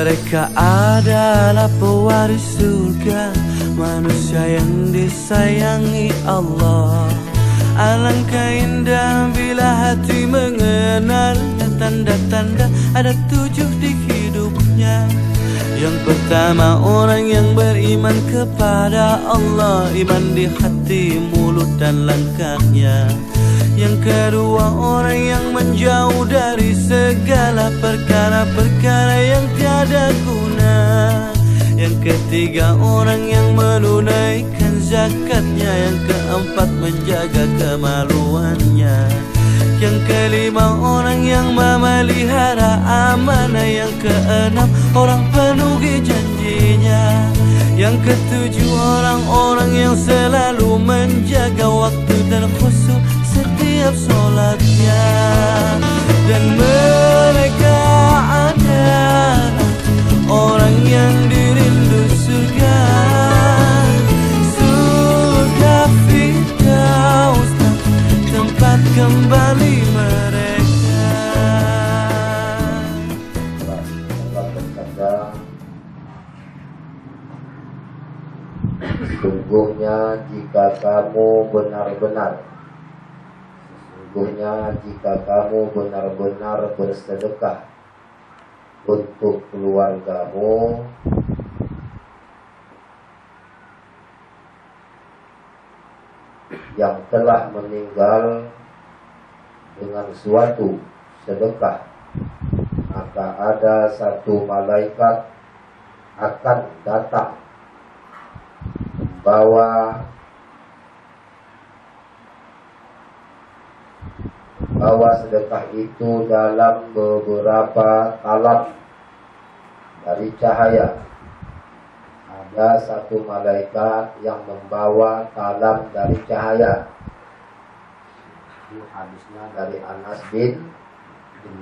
Mereka adalah pewaris surga, manusia yang disayangi Allah. Alangkah indah bila hati mengenalnya. Tanda-tanda ada 7 di hidupnya. Yang pertama, orang yang beriman kepada Allah, iman di hati, mulut dan langkahnya. Yang kedua, orang yang menjauh dari segala perkara-perkara yang tiada guna. Yang ketiga, orang yang menunaikan zakatnya. Yang keempat, menjaga kemaluannya. Yang kelima, orang yang memelihara amanah. Yang keenam, orang penuhi janjinya. Yang ketujuh, orang-orang yang selalu menjaga waktu dan khusyuk setiap sholatnya. Dan mereka adalah orang yang dirindu surga, surga Firdaus, tempat kembali mereka. Sesungguhnya jika kamu benar-benar bersedekah untuk keluargamu, yang telah meninggal dengan suatu sedekah, maka ada satu malaikat akan datang membawa sedekah itu dalam beberapa talam dari cahaya. Ada satu malaikat yang membawa talam dari cahaya. Itu hadisnya dari Anas bin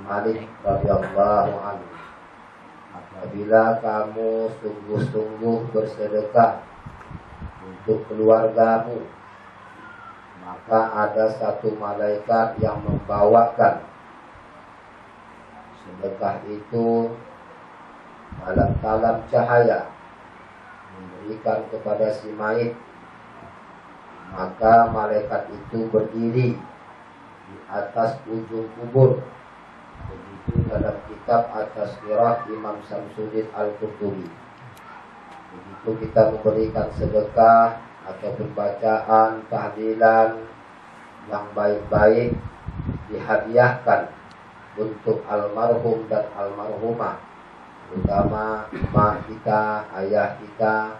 Malik radhiyallahu anhu. Apabila kamu sungguh-sungguh bersedekah untuk keluargamu, maka ada satu malaikat yang membawakan sedekah itu dalam talam cahaya, memberikan kepada si mayit. Maka malaikat itu berdiri di atas ujung kubur. Begitu dalam kitab At-Tazkirah Imam Samsuddin Al-Qurtubi. Begitu kita memberikan sedekah ataupun bacaan tahlilan yang baik-baik, dihadiahkan untuk almarhum dan almarhumah, terutama emak kita, ayah kita,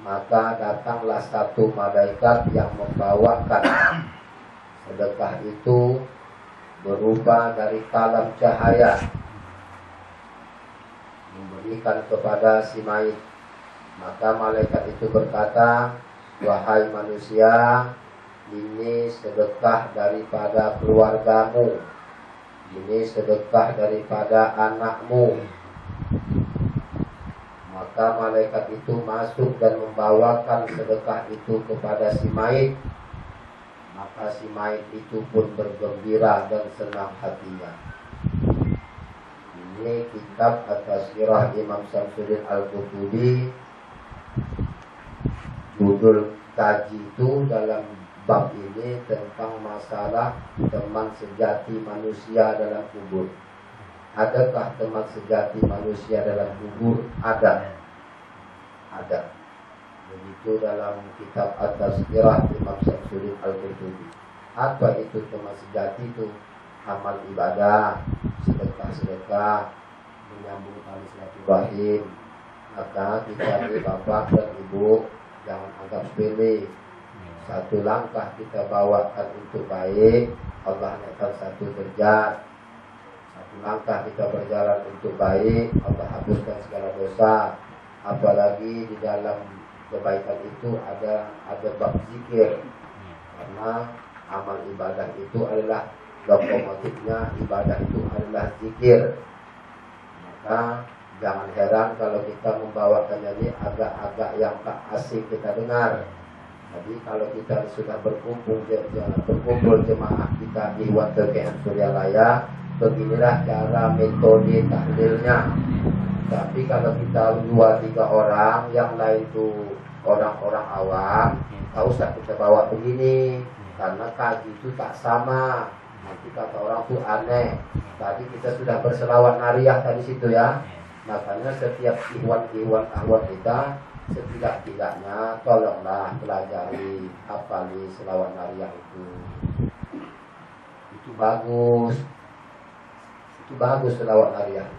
maka datanglah satu malaikat yang membawakan sedekah itu berupa dari talam cahaya, memberikan kepada si mayit. Maka malaikat itu berkata, wahai manusia, ini sedekah daripada keluargamu, ini sedekah daripada anakmu. Maka malaikat itu masuk dan membawakan sedekah itu kepada si mayit. Maka si mayit itu pun bergembira dan senang hatinya. Ini kitab At-Tazkirah Imam Samsuddin Al-Qurtubi. Judul kaji itu dalam bab ini tentang masalah teman sejati manusia dalam kubur. Adakah teman sejati manusia dalam kubur? Ada. Begitu dalam kitab At-Tazkirah Imam Samsuddin Al-Qurtubi. Apa itu teman sejati itu? Amal ibadah, sedekah, menyambung tali silaturahim. Maka kita ini bapak dan ibu, jangan anggap sepele. Satu langkah kita bawakan untuk baik, Allah naikkan satu derajat. Satu langkah kita berjalan untuk baik, Allah hapuskan segala dosa. Apalagi di dalam kebaikan itu ada bab zikir. Karena amal ibadah itu adalah lokomotifnya, ibadah itu adalah zikir. Maka jangan heran kalau kita membawakannya ini agak-agak yang tak asing kita dengar. Jadi kalau kita sudah berkumpul jemaah kita di Water KM Suryalaya, beginilah cara metode tahlilnya. Tapi kalau kita 2-3 orang, yang lain tuh orang-orang awam, tak usah kita bawa begini, karena kaki itu tak sama. Nanti kata orang tuh aneh. Tadi kita sudah berselawat nariyah tadi situ ya. Makanya setiap ikhwan ahwat kita, setidak-tidaknya tolonglah pelajari, hafali selawat nariyah itu. Itu bagus. Itu bagus selawat nariyah.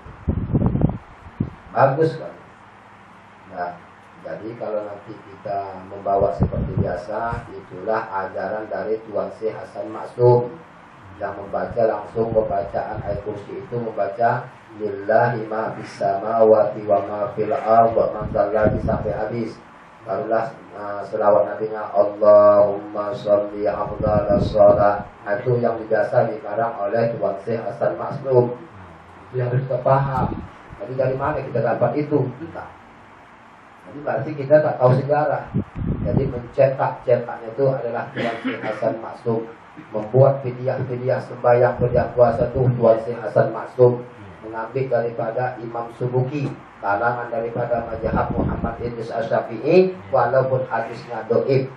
Bagus kan? Nah, jadi kalau nanti kita membawa seperti biasa, itulah ajaran dari Tuan Syekh Hasan Maksum yang membaca langsung pembacaan ayat kursi itu, membaca lillahi ma fis samawati wa ma fil ardi lagi sampai habis. Barulah selawat nabinya Allahumma sholli afdhalas shalah. Itu yang biasa dikarang oleh Tuan Syekh Hasan Maksum. Itu yang harus kita paham. Jadi dari mana kita dapat itu? Kita. Jadi berarti kita tak tahu sejarah. Jadi mencetaknya itu adalah Tuan Syekh Hasan Maksum. Membuat fidyah sembahyang berjam puasa itu Tuan Syekh Hasan Maksum. Mengambil daripada Imam Subuki, kalangan daripada mazhab Muhammad Idris Asy-Syafi'i, walaupun hadisnya dhaif.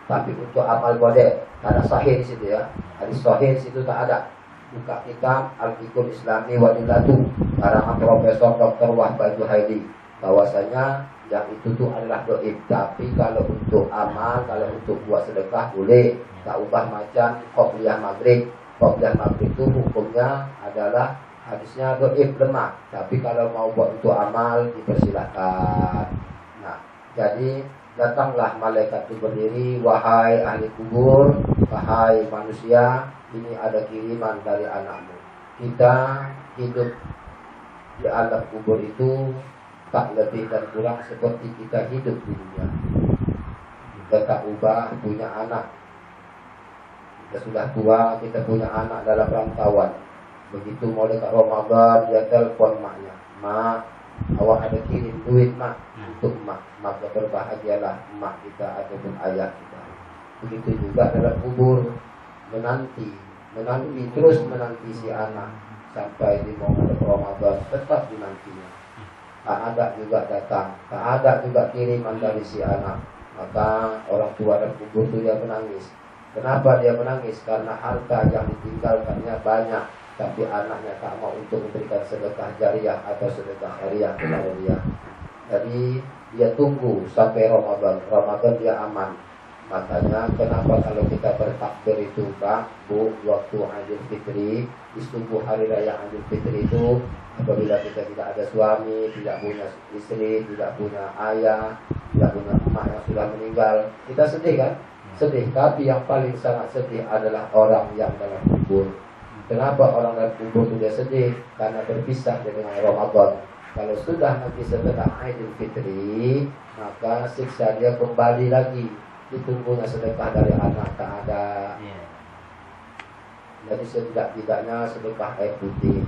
Tapi untuk amal boleh. Ada sahih di situ ya. Hadis sahih di situ tak ada. Buka kitab Al-Fiqhul Islami Wadillatu karangan Profesor Dr. Wahbah Juhaidi, bahwasanya yang itu tuh adalah dhaif. Tapi kalau untuk amal, kalau untuk buat sedekah boleh. Tak ubah macam qobliyah maghrib. Qobliyah maghrib itu hukumnya adalah hadisnya dhaif, lemah. Tapi kalau mau buat untuk amal dipersilakan. Nah, jadi datanglah malaikat itu berdiri, wahai ahli kubur, wahai manusia, ini ada kiriman dari anakmu. Kita hidup di alam kubur itu tak lebih dan kurang seperti kita hidup di dunia. Kita tak ubah punya anak. Kita sudah tua, kita punya anak dalam rantauan. Begitu mulai ke Ramadan, dia telepon maknya, mak, awak ada kirim duit mak untuk mak, maka berbahagialah mak kita ataupun ayah kita. Begitu juga dalam kubur, menanti terus menanti si anak sampai di momen Ramadan, tetap dinantinya. Tak ada juga datang, tak ada juga kiriman dari si anak. Maka orang tua dan kubur itu dia menangis. Kenapa dia menangis? Karena harta yang ditinggalkannya banyak, tapi anaknya tak mau untuk memberikan sedekah jariyah atau sedekah hariah kepada dia. Jadi dia tunggu sampai Ramadan dia aman. Makanya kenapa kalau kita bertakbir itu Kak, Bu, waktu Idul Fitri, di subuh hari raya Idul Fitri itu, apabila kita tidak ada suami, tidak punya istri, tidak punya ayah, tidak punya emak yang sudah meninggal, kita sedih kan? Sedih. Tapi yang paling sangat sedih adalah orang yang dalam kubur. Kenapa orang dalam kubur itu dia sedih? Karena berpisah dengan Ramadan. Kalau sudah nanti setelah Idul Fitri, maka siksa dia kembali lagi. Ditunggunya sedekah dari anak tak ada. Jadi setidak-tidaknya sedekah air putih,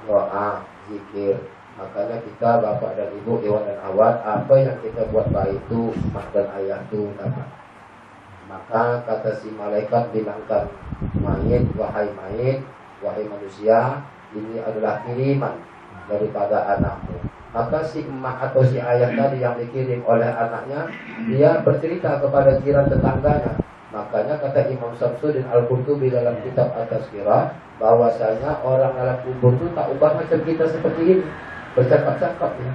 doa, zikir. Makanya kita bapak dan ibu, iwan dan awat, apa yang kita buat baik itu mak dan ayah itu dapat. Maka kata si malaikat bilangkan mayit, wahai manusia, ini adalah kiriman daripada anakmu. Maka si emak atau si ayah tadi yang dikirim oleh anaknya, dia bercerita kepada jiran tetangganya. Makanya kata Imam Syamsuddin Al-Qurtubi dalam kitab At-Tazkirah, bahwasanya orang dalam kubur itu tak ubah macam kita seperti ini, bercakap-cakap ya.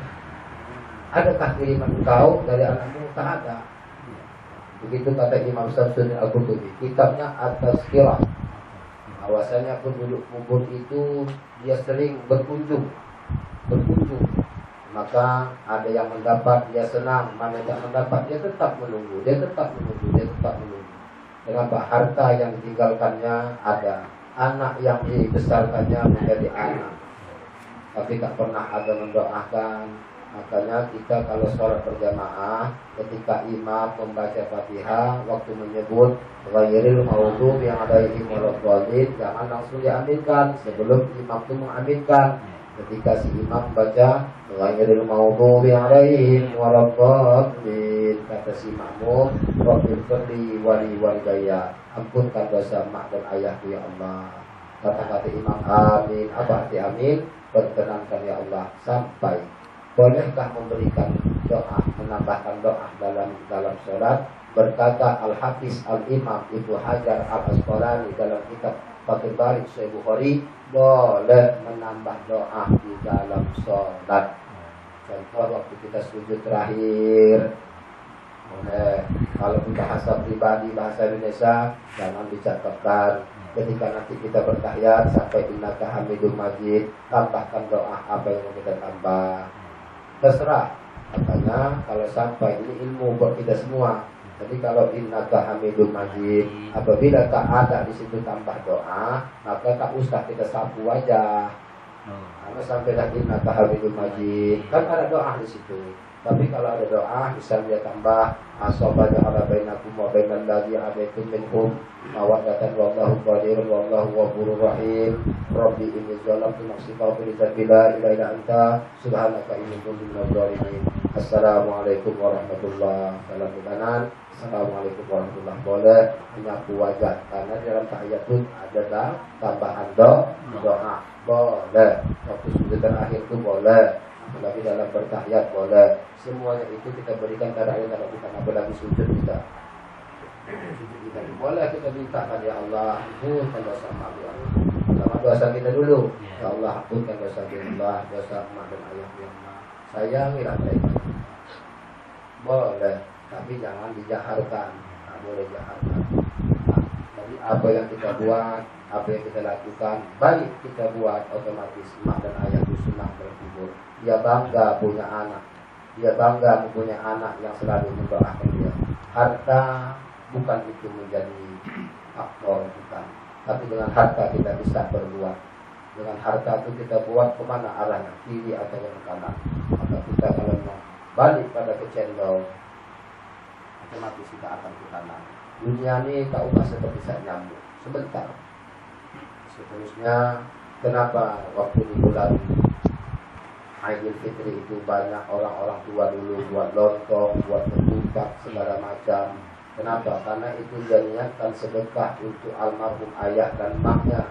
Adakah kiriman engkau dari anakmu? Tak ada. Begitu kata Imam Syamsuddin Al-Qurtubi, kitabnya At-Tazkirah, bahwasanya penduduk kubur itu dia sering berkunjung. Maka ada yang mendapat dia senang, mana yang mendapat dia tetap menunggu. Kenapa? Harta yang ditinggalkannya ada, anak yang dibesarkannya menjadi anak, tapi tak pernah ada mendoakan. Makanya kita kalau sholat berjamaah, ketika imam membaca Fatihah, waktu menyebut ghairil maghdubi alaihim waladdallin, jangan langsung diaminkan sebelum imam itu mengaminkan. Ketika si imam baca ghairil maghdubi alaihim waladdallin, kata si makmum, Rabbil firli wali walidayya, ampunkan dosa mak dan ayahku ya Allah. Kata-kata Imam amin. Apa arti amin? Perkenankan ya Allah sampai. Bolehkah memberikan doa, menambahkan doa dalam sholat? Berkata Al-Hafiz Al-Imam Ibnu Hajar Al-Asqalani dalam kitab Fathul Bari Sahih Bukhari, boleh menambah doa di dalam sholat. Contoh waktu kita sujud terakhir, boleh. Kalau bahasa pribadi, bahasa Indonesia, jangan dicatatkan. Ketika nanti kita bertahiyat sampai innaka hamidum majid, tambahkan doa apa yang mau kita tambah. Terserah. Katanya kalau sampai ini ilmu buat kita semua. Jadi kalau innaka hamidum majid, apabila tak ada di situ tambah doa, maka tak usah kita sapu aja. Karena sampai dah innaka hamidum majid, kan ada doa di situ. Tapi kalau ada doa, bisa dia tambah asobanya ala bainakum wa bainal ladzi abaitum minhum mawaddatan wallahu qadirun wallahu ghafurur rahim. Rabbi inni zalamtu nafsi faghfir li dzambi la ilaha illa anta subhanaka inni kuntu minadz dhalimin. Assalamualaikum warahmatullahi wabarakatuh. Assalamualaikum warahmatullahi wabarakatuh. Menyapu wajah karena dalam tahiyat itu ada tambahan doa. Boleh. Waktu sujud terakhir itu boleh. Apalagi dalam bertahiyat boleh. Semuanya itu kita berikan kepada Allah kalau bukan apalagi sujud kita. Boleh kita mintakan ya Allah ampunkan dosa kami. Sama dosa kita dulu. Ya Allah ampunkan dosa kita, dosa emak dan ayah yang sayangilah mereka. Boleh, tapi jangan dijaharkan. Tak boleh jaharkan. Jadi apa yang kita buat, apa yang kita lakukan, baik kita buat otomatis emak dan ayah itu senang berkubur. Dia bangga punya anak. Dia bangga mempunyai anak yang selalu mendoakan dia. Harta bukan itu menjadi faktor kita. Tapi dengan harta kita bisa berbuat. Dengan harta itu kita buat kemana arahnya, kiri atau ke kanan. Maka kita kalau mau balik pada kecendol, otomatis kita akan ke kanan. Dunia ini tak ubah seperti saat nyamuk, sebentar. Seterusnya, kenapa waktu di bulan Aidil Fitri itu banyak orang-orang tua dulu buat lontong, buat ketupat, segala macam. Kenapa? Karena itu dia niatkan sedekah untuk almarhum ayah dan maknya.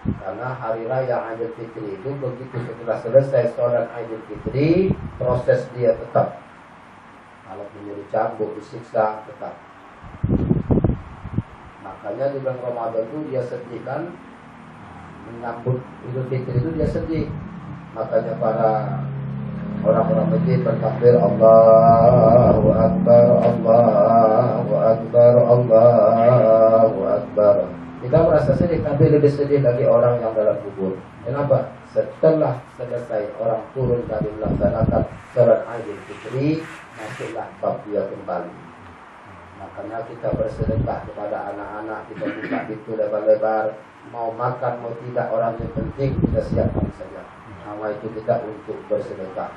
Karena hari raya Aidil Fitri itu begitu setelah selesai sholat Aidil Fitri, proses dia tetap. Kalau menjadi cambuk, disiksa, tetap. Makanya di bulan Ramadan itu dia sedih kan, menyambut Idul Fitri itu dia sedih. Makanya para orang-orang masjid bertakbir Allahu Akbar, Allahu Akbar, Allahu Akbar. Kita merasa sedih, tapi lebih sedih lagi orang yang dalam kubur. Kenapa? Setelah selesai orang turun dari melaksanakan sholat Aidil Fitri, masuklah bab dia kembali. Makanya kita bersedekah kepada anak-anak, kita buka pintu lebar-lebar. Mau makan, mau tidak, orang yang penting kita siapkan saja. Nama itu kita untuk bersedekah.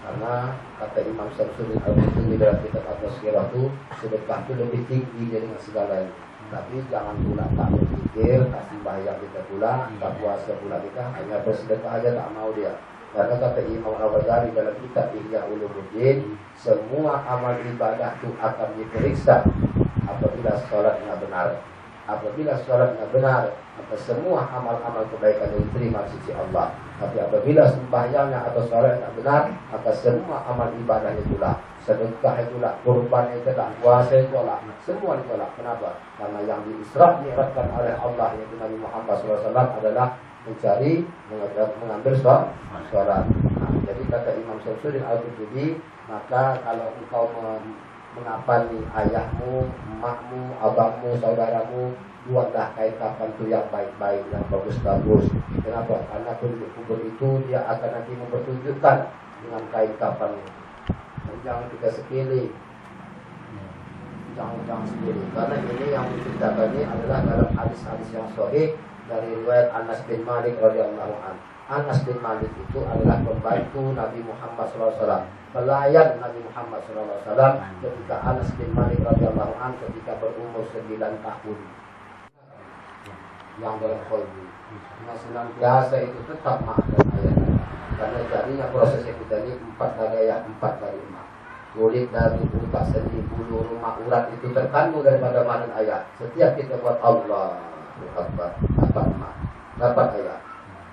Karena kata Imam Syamsuddin Al-Qurtubi dalam kitab At-Tazkirah itu, sedekah itu lebih tinggi dari segalanya. Tapi jangan pula tak berpikir, tak sembahyang kita pula, tak puasa pula kita, hanya bersedekah aja tak mau dia. Karena kata Imam Al-Ghazali dalam kitab Ihya Ulumuddin, semua amal ibadah itu akan diperiksa apabila sholatnya benar. Apabila sholatnya benar, maka semua amal-amal kebaikan yang diterima di sisi Allah. Tapi apabila sembahyangnya atau sholatnya benar, maka semua amal ibadahnya itulah, sedekah itulah, kurban itulah, puasa itulah, semua ditolak. Kenapa? Karena yang diisra diiratkan oleh Allah yaitu Nabi Muhammad SAW adalah mencari, mengambil sholat. Nah, jadi kata Imam Syamsuddin Al-Qurtubi, maka kalau engkau mengapani ayahmu, emakmu, abangmu, saudaramu, buatlah kain kafan itu yang baik-baik, yang bagus-bagus. Kenapa? Karena penduduk kubur itu dia akan nanti mempertunjukkan dengan kain kafannya. Jangan kita sepilih, jangan sepilih. Karena ini yang diceritakan ini adalah dalam hadis-hadis yang sahih dari riwayat Anas bin Malik radhiyallahu anhu. Anas bin Malik itu adalah pembantu Nabi Muhammad SAW, pelayan Nabi Muhammad SAW ketika Anas bin Malik radhiyallahu anhu ketika berumur 9 tahun. Yang dalam qalbi, nah senantiasa itu tetap maafkan ayah. Karena jadinya prosesnya kita ini 4 dari ayah, 4 dari emak. Kulit dari utak sendi, bulu, rumah, urat itu terkandung daripada mana ayah. Setiap kita buat Allah Akbar, apa emak. dapat ayat.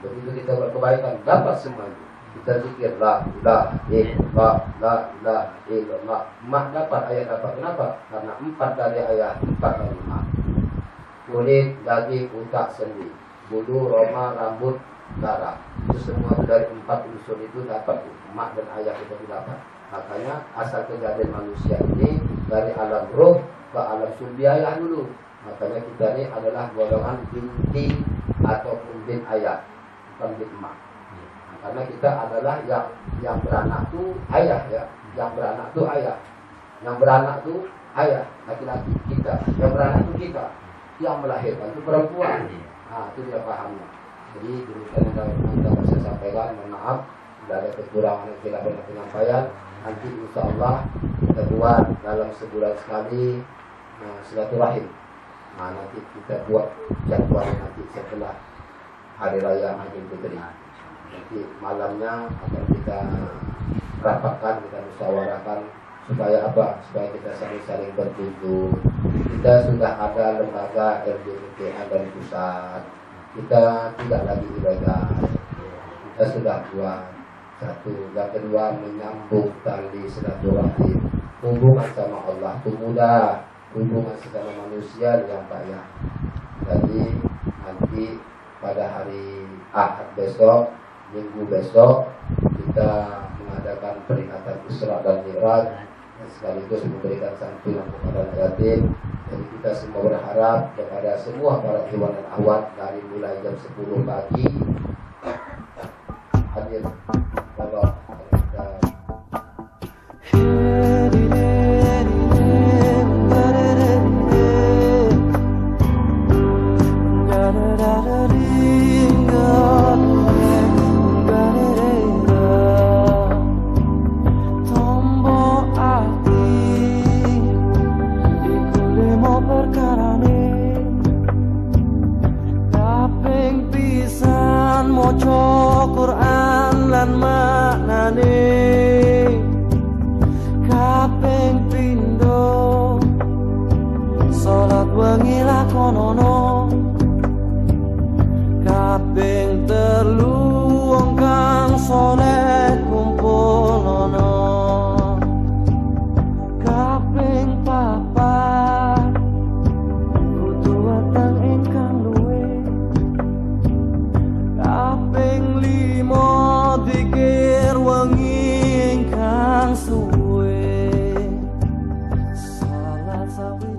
Begitu kita berkebaikan, dapat semuanya. Kita zikir la ilaha illallah, la ilaha illallah, mak dapat ayat dapat. Kenapa? Karena 4 dari ayat, 4 dari mak. Kulit, daging, utak, sendi, bulu, roma, rambut, darah. Itu semua dari 4 unsur itu dapat. Mak dan ayat kita dapat. Makanya asal kejadian manusia ini dari alam roh ke alam sulbiayah dulu. Makanya kita ini adalah golongan binti ataupun bin ayat, bukan bin mak. Nah, karena kita adalah yang beranak tuh ayah ya, yang beranak tuh ayah, yang beranak tuh ayah laki-laki kita, yang beranak tuh kita, yang melahirkan itu perempuan. Nah itu dia pahamnya. Jadi demikian yang saya sampaikan. Mohon maaf tidak ada kekurangan yang tidak pernah penyampaian. Nanti insya Allah kita buat dalam sebulan sekali silaturahim. Nah nanti kita buat jadwal nanti setelah hari raya Idul Fitri. Nanti malamnya akan kita rapatkan, kita musyawarahkan supaya apa? Supaya kita saling berkunjung. Kita sudah ada lembaga LGBTI dari pusat. Kita tidak lagi ilegal. Kita sudah buat. Satu, yang kedua menyambung tali silaturahim, hubungan sama Allah itu mudah, hubungan sesama manusia yang payah. Jadi nanti pada hari Ahad besok, Minggu besok kita mengadakan peringatan Isra dan Mi'raj dan sekaligus memberikan santunan kepada yatim. Jadi kita semua berharap kepada semua para ikhwan dan akhwat dari mulai jam 10 pagi hadir. Kalau Quran lan maknane kaping pindho salat wengi lakonono kaping telu wong kang saleh kumpulono kaping papat kudu weteng ingkang luwih kaping 5 dikir wengi ingkang suwe salat sawi